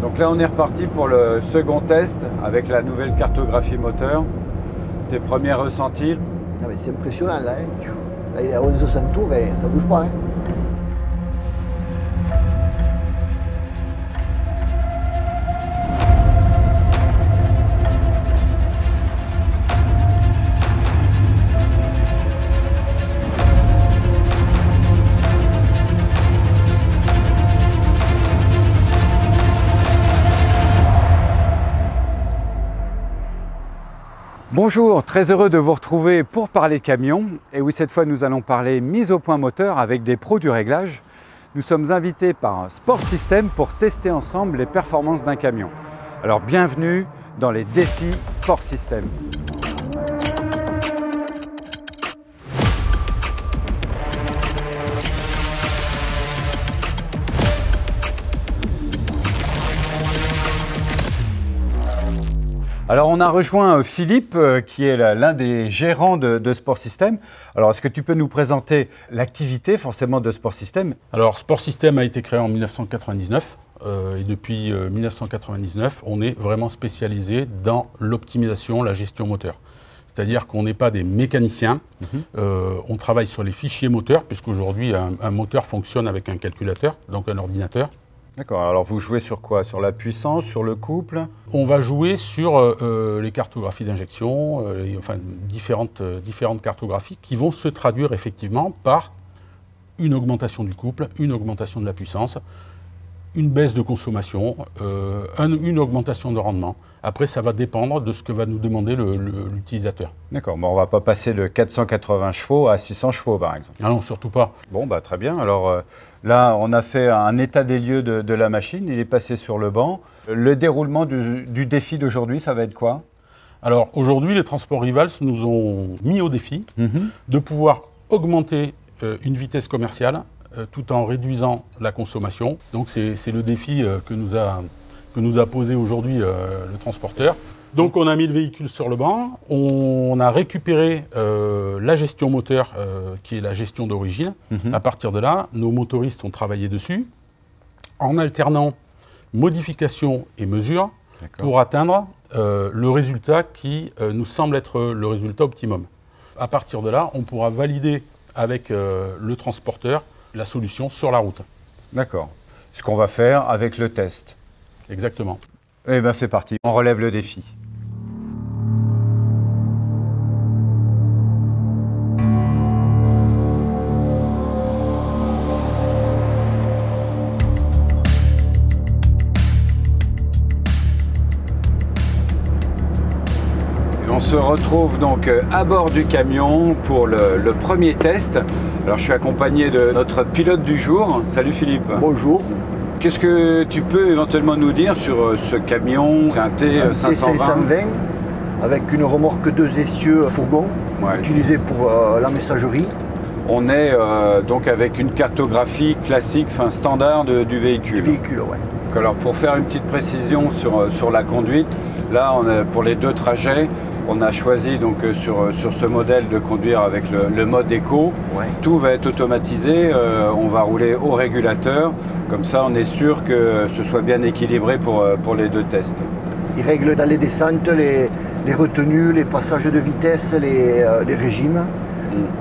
Donc là on est reparti pour le second test avec la nouvelle cartographie moteur. Tes premiers ressentis? C'est impressionnant là, hein. Là il est à 1100 tours et ça bouge pas. Hein. Bonjour, très heureux de vous retrouver pour parler camion. Et oui, cette fois nous allons parler mise au point moteur avec des pros du réglage. Nous sommes invités par Sport System pour tester ensemble les performances d'un camion. Alors bienvenue dans les défis Sport System. Alors on a rejoint Philippe qui est l'un des gérants de Sport System. Alors est-ce que tu peux nous présenter l'activité forcément de Sport System? Alors Sport System a été créé en 1999 et depuis 1999 on est vraiment spécialisé dans l'optimisation, la gestion moteur. C'est-à-dire qu'on n'est pas des mécaniciens, on travaille sur les fichiers moteurs puisqu'aujourd'hui un moteur fonctionne avec un calculateur, donc un ordinateur. D'accord, alors vous jouez sur quoi? Sur la puissance, sur le couple? On va jouer sur les cartographies d'injection, enfin différentes cartographies qui vont se traduire effectivement par une augmentation du couple, une augmentation de la puissance, une baisse de consommation, une augmentation de rendement. Après, ça va dépendre de ce que va nous demander l'utilisateur. D'accord, bon, on ne va pas passer de 480 chevaux à 600 chevaux par exemple. Ah non, surtout pas. Bon, bah, très bien. Alors là, on a fait un état des lieux de la machine, il est passé sur le banc. Le déroulement du défi d'aujourd'hui, ça va être quoi? Alors aujourd'hui, les transports Rivals nous ont mis au défi de pouvoir augmenter une vitesse commerciale tout en réduisant la consommation. Donc c'est le défi que nous a posé aujourd'hui le transporteur. Donc on a mis le véhicule sur le banc, on a récupéré la gestion moteur qui est la gestion d'origine. À partir de là, nos motoristes ont travaillé dessus en alternant modification et mesure pour atteindre le résultat qui nous semble être le résultat optimum. À partir de là, on pourra valider avec le transporteur la solution sur la route. D'accord. Ce qu'on va faire avec le test. Exactement. Eh bien c'est parti, on relève le défi. On se retrouve donc à bord du camion pour le premier test. Alors je suis accompagné de notre pilote du jour. Salut Philippe. Bonjour. Qu'est-ce que tu peux éventuellement nous dire sur ce camion? C'est un T520 T520 avec une remorque 2 essieux fourgon utilisée pour la messagerie. On est donc avec une cartographie classique, enfin standard du véhicule. Du véhicule, ouais. Alors pour faire une petite précision sur la conduite, là on a, pour les deux trajets, on a choisi donc sur ce modèle de conduire avec le mode éco. Ouais. Tout va être automatisé, on va rouler au régulateur, comme ça on est sûr que ce soit bien équilibré pour les deux tests. Il règle dans les descentes, les retenues, les passages de vitesse, les régimes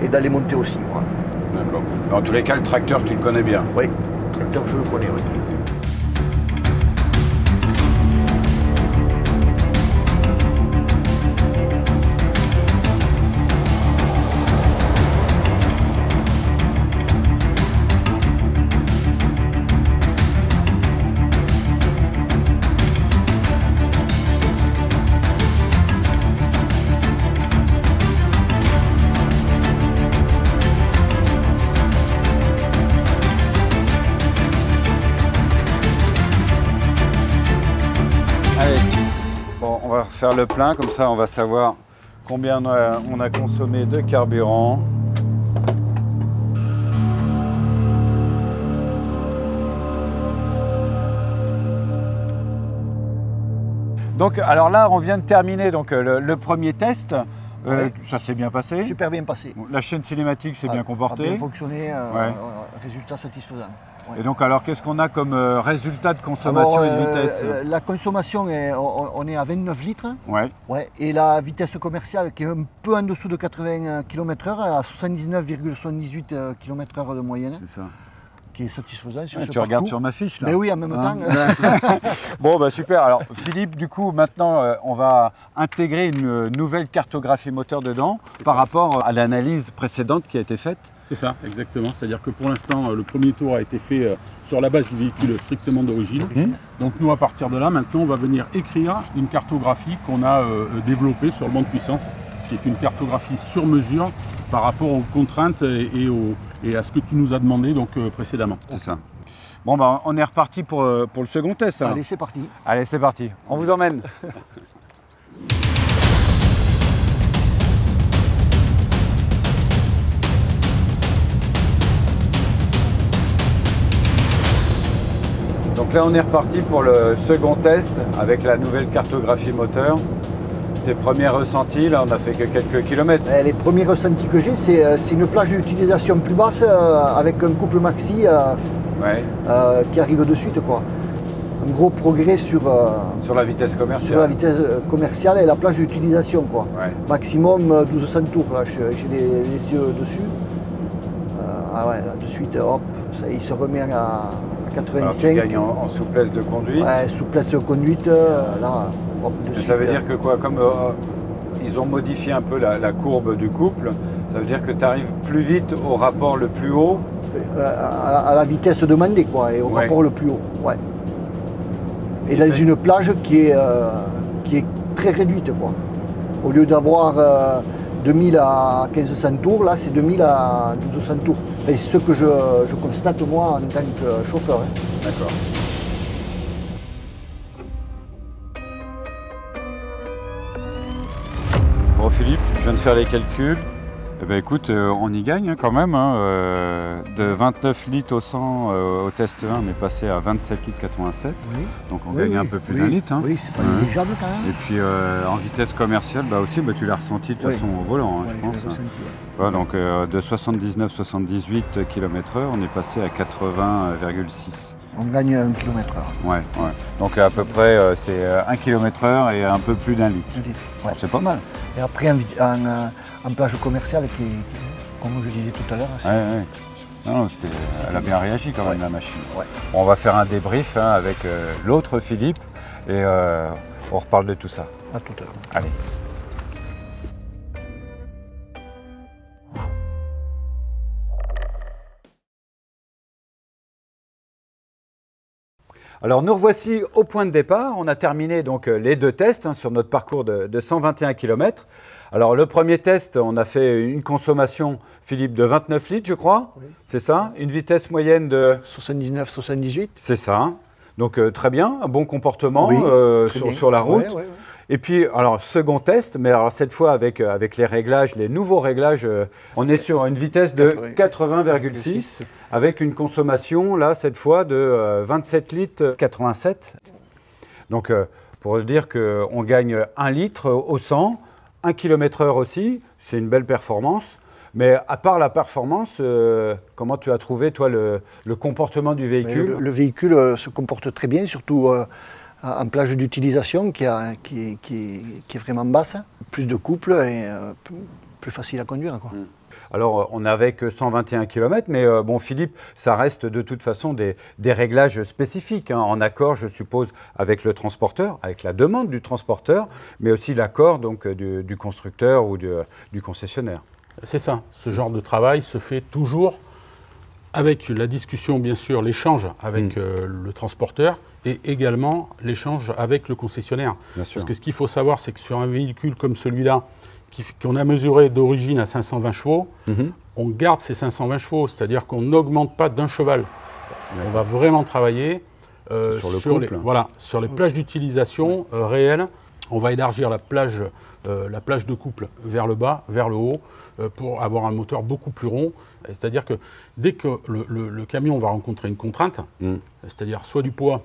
et dans les montées aussi. Ouais. D'accord. En tous les cas, le tracteur tu le connais bien? Oui, le tracteur je le connais, oui. On va faire le plein, comme ça on va savoir combien on a consommé de carburant. Donc alors là on vient de terminer donc, le premier test. Ça s'est bien passé? Super bien passé. La chaîne cinématique s'est bien comportée. A bien fonctionné, résultat satisfaisant. Et donc alors qu'est-ce qu'on a comme résultat de consommation et de vitesse? La consommation, on est à 29 litres. Ouais. Ouais, et la vitesse commerciale qui est un peu en dessous de 80 km/h, à 79,78 km/h de moyenne. C'est ça. Qui est satisfaisant sur ce Tu regardes sur ma fiche là. Mais oui, en même temps. Bon, bah super. Alors Philippe, du coup, maintenant, on va intégrer une nouvelle cartographie moteur dedans par rapport à l'analyse précédente qui a été faite. C'est ça, exactement. C'est-à-dire que pour l'instant, le premier tour a été fait sur la base du véhicule strictement d'origine. Donc nous, à partir de là, maintenant, on va venir écrire une cartographie qu'on a développée sur le banc de puissance, qui est une cartographie sur mesure par rapport aux contraintes et à ce que tu nous as demandé donc, précédemment. C'est ça. Bon, bah, on est reparti pour le second test. Allez, c'est parti. Allez, c'est parti. On vous emmène. Donc là, on est reparti pour le second test avec la nouvelle cartographie moteur. Tes premiers ressentis, là, on a fait que quelques kilomètres. Les premiers ressentis que j'ai, c'est une plage d'utilisation plus basse avec un couple maxi qui arrive de suite, quoi. Un gros progrès sur la vitesse commerciale. Sur la vitesse commerciale et la plage d'utilisation, quoi. Ouais. Maximum 1200 tours, là, j'ai les yeux dessus. Ah ouais, là, de suite, hop, ça, il se remet à 85. Alors, tu gagnes en souplesse de conduite. Ouais, souplesse de conduite, là, hop, de suite. Ça veut dire que quoi, comme ils ont modifié un peu la courbe du couple, ça veut dire que tu arrives plus vite au rapport le plus haut. À la vitesse demandée, quoi, et au rapport le plus haut. Ouais. Et dans une plage qui est très réduite, quoi. Au lieu d'avoir 2000 à 1500 tours, là c'est 2000 à 1200 tours. C'est ce que je constate moi en tant que chauffeur. Hein. D'accord. Bon Philippe, je viens de faire les calculs. Eh ben, écoute, on y gagne quand même. De 29 litres au 100 au test 1, on est passé à 27 litres 87. Oui. Donc on gagne un peu plus d'un litre. Hein. Oui, c'est pas négligeable quand même. Et puis en vitesse commerciale, aussi, tu l'as ressenti de toute façon au volant, je pense. Ressenti, donc de 79-78 km/h, on est passé à 80,6. On gagne 1 km/h. Ouais. Donc à peu près, c'est 1 km/h et un peu plus d'un litre. Ouais. C'est pas mal. Et après, en plage commerciale, comme je disais tout à l'heure. Non, elle a bien réagi quand même, la machine. Ouais. On va faire un débrief avec l'autre Philippe et on reparle de tout ça. À tout à l'heure. Allez. Alors nous revoici au point de départ. On a terminé donc les deux tests sur notre parcours de 121 km. Alors le premier test, on a fait une consommation, Philippe, de 29 litres, je crois. Oui. C'est ça? Une vitesse moyenne de 79-78. C'est ça. Donc très bien, un bon comportement sur la route. Ouais. Et puis, alors, second test, mais alors cette fois avec les réglages, les nouveaux réglages, on est sur une vitesse de 80,6 avec une consommation, là, cette fois, de 27 litres 87. Donc, pour dire qu'on gagne 1 litre au 100, 1 km/h aussi, c'est une belle performance. Mais à part la performance, comment tu as trouvé, toi, le comportement du véhicule? Le véhicule se comporte très bien, surtout en plage d'utilisation qui est vraiment basse, plus de couple et plus facile à conduire, quoi. Alors, on n'avait que 121 km, mais bon, Philippe, ça reste de toute façon des réglages spécifiques, en accord, je suppose, avec le transporteur, avec la demande du transporteur, mais aussi l'accord donc du constructeur ou du concessionnaire. C'est ça, ce genre de travail se fait toujours avec la discussion, bien sûr, l'échange avec le transporteur et également l'échange avec le concessionnaire. Parce que ce qu'il faut savoir, c'est que sur un véhicule comme celui-là, qu'on a mesuré d'origine à 520 chevaux, on garde ces 520 chevaux, c'est-à-dire qu'on n'augmente pas d'un cheval. On va vraiment travailler sur les plages d'utilisation réelles. On va élargir la plage de couple vers le bas, vers le haut, pour avoir un moteur beaucoup plus rond. C'est-à-dire que dès que le camion va rencontrer une contrainte, c'est-à-dire soit du poids,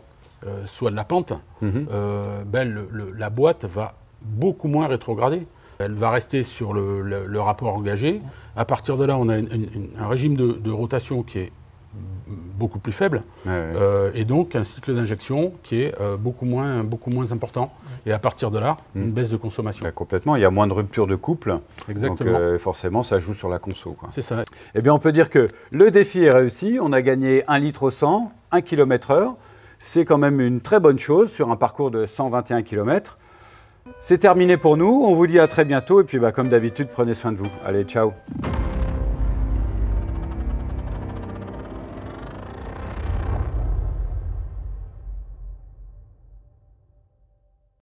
soit de la pente, la boîte va beaucoup moins rétrograder. Elle va rester sur le rapport engagé. À partir de là, on a un régime de rotation qui est beaucoup plus faible, et donc un cycle d'injection qui est beaucoup moins important. Et à partir de là, une baisse de consommation. Complètement, il y a moins de rupture de couple. Exactement. Donc forcément, ça joue sur la conso. C'est ça. Eh bien, on peut dire que le défi est réussi. On a gagné 1 litre au 100, 1 km/h. C'est quand même une très bonne chose sur un parcours de 121 km. C'est terminé pour nous. On vous dit à très bientôt. Et puis, comme d'habitude, prenez soin de vous. Allez, ciao.